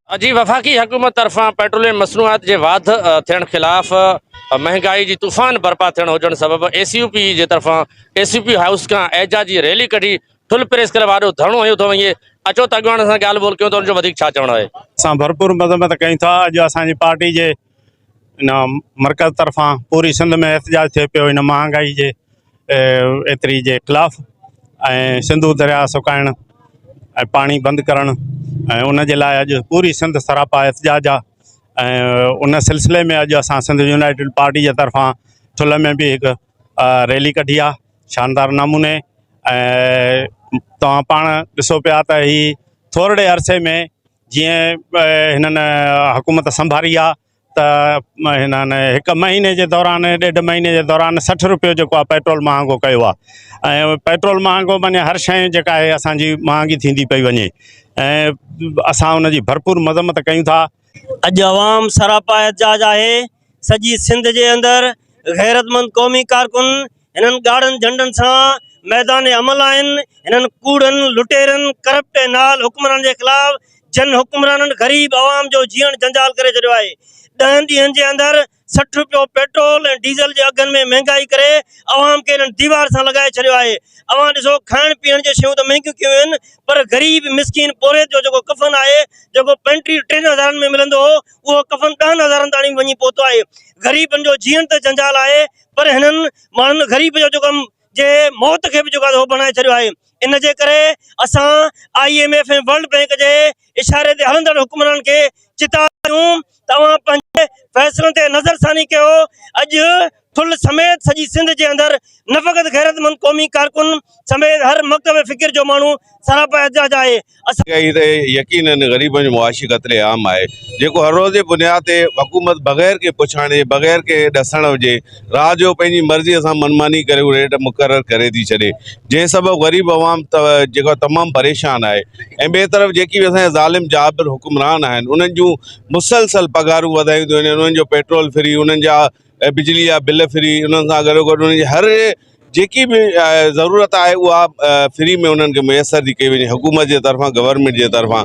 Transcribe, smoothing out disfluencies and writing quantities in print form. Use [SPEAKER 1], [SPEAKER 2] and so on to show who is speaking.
[SPEAKER 1] जी वफ़ाक़ी हुकूमत तरफ़ां पेट्रोलियम मसनूआत जे वाध थियण ख़िलाफ़ महांगाई जी तूफ़ान बर्पा थियण हुजण सबबि ACUP जे तरफ़ां ACUP हाउस खां एहजाजी रैली कढी ठुल प्रेस करे वाॾो धरणो हयो अथव। ईअं अचो त अॻवान सां ॻाल्हि ॿोल कयूं त उनजो वधीक छा चवणो आहे।
[SPEAKER 2] असां भरपूर मज़म्मत कयूं था। अॼु असांजी पार्टी जे इन मर्कज़ तरफ़ां पूरी सिंध में एहतजाज थिए पियो इन महांगाई जे एतिरी जे ख़िलाफ़ ऐं सिंधू दरिया सुकाइण ऐं पाणी बंदि करणु ऐं उन जे लाइ अॼु पूरी सिंध सरापा एहतजाज आहे। ऐं उन सिलसिले में अॼु असां सिंध यूनाइटेड पार्टी जे तरफ़ां ठुल में बि हिकु रैली कढी आहे शानदार नमूने। ऐं तव्हां पाण ॾिसो पिया त ही थोरे अरसे में जीअं हिननि हुकूमत संभाली आहे त हिननि हिकु महीने जे दौरान ॾेढ महीने जे दौरान 60 रुपयो जेको आहे पेट्रोल महांगो कयो आहे। ऐं पेट्रोल महांगो माने हर शइ जेका आहे असांजी महांगी थींदी पई वञे ऐं असां उनजी भरपूर मज़म्मत कयूं था।
[SPEAKER 3] अॼु अवाम सरापा एहतजाज आहे। सॼी सिंध जे अंदरि गैरतमंद क़ौमी कारकुन हिननि ॻाढ़नि झंडनि सां मैदान अमल आहिनि। हिननि कूड़नि लुटेरनि करप्ट नाल हुक्मरान जे ख़िलाफ़ जन हुक्मराननि ग़रीब आवाम जो जीअण जंजाल करे छॾियो आहे। 10 ॾींहंनि जे अंदरि 60 रुपयो पेट्रोल ऐं डीज़ल जे अघनि में महांगाई करे आवाम खे हिननि दीवार सां लॻाए छॾियो आहे। अवां ॾिसो खाइण पीअण जी शयूं त महांगियूं कयूं आहिनि पर ग़रीब मिसकिन पोरे जो जेको कफ़न आहे जेको 35-30 में मिलंदो हो उहो कफ़न 10,000 ताणी वञी पहुतो आहे। ग़रीबनि जो जीअण त जंजाल आहे पर हिननि माण्हुनि ग़रीब जो जेको जे मौत खे बि जेको आहे बनाए छॾियो आहे। इन जे करे असां IMF ऐं वर्ल्ड बैंक जे इशारे ते हलंदड़ हुक्मरान खे चितायूं तव्हां पंहिंजे फ़ैसिलनि ते नज़रसानी कयो। अॼु ठुल समेत सॼी सिंध जे अंदरि न फ़क़ति गैरतमंद क़ौमी कारकुन समेत हर मकतब फ़िक्र जो माण्हू सरापा एहतजाज आहे।
[SPEAKER 4] यकीनन ग़रीबनि जो मुआशी क़त्ले आम आहे जेको हर रोज़ जे बुनियाद ते हुकूमत बग़ैर के पुछाणे बग़ैर के ॾसण हुजे राति जो पंहिंजी मर्ज़ीअ सां मनमानी करे उहो रेट मुक़ररु करे थी छॾे जंहिं सबबु ग़रीब अवाम जेको तमामु परेशान आहे। ऐं ॿिए तरफ़ जेकी बि असांजा ज़ालिम जाबिर हुक्मरान आहिनि उन्हनि जूं मुसलसल पघारूं वधायूं थियूं वञनि। उन्हनि जो पेट्रोल फ्री उन्हनि जा बिजली जा बिल फ्री उन्हनि सां गॾोगॾु उन्हनि जी हर जेकी बि ज़रूरत आहे उहा फ्री में उन्हनि खे मुयसरु थी कई वञे हुकूमत जे तरफ़ां गवर्नमेंट जे तरफ़ां।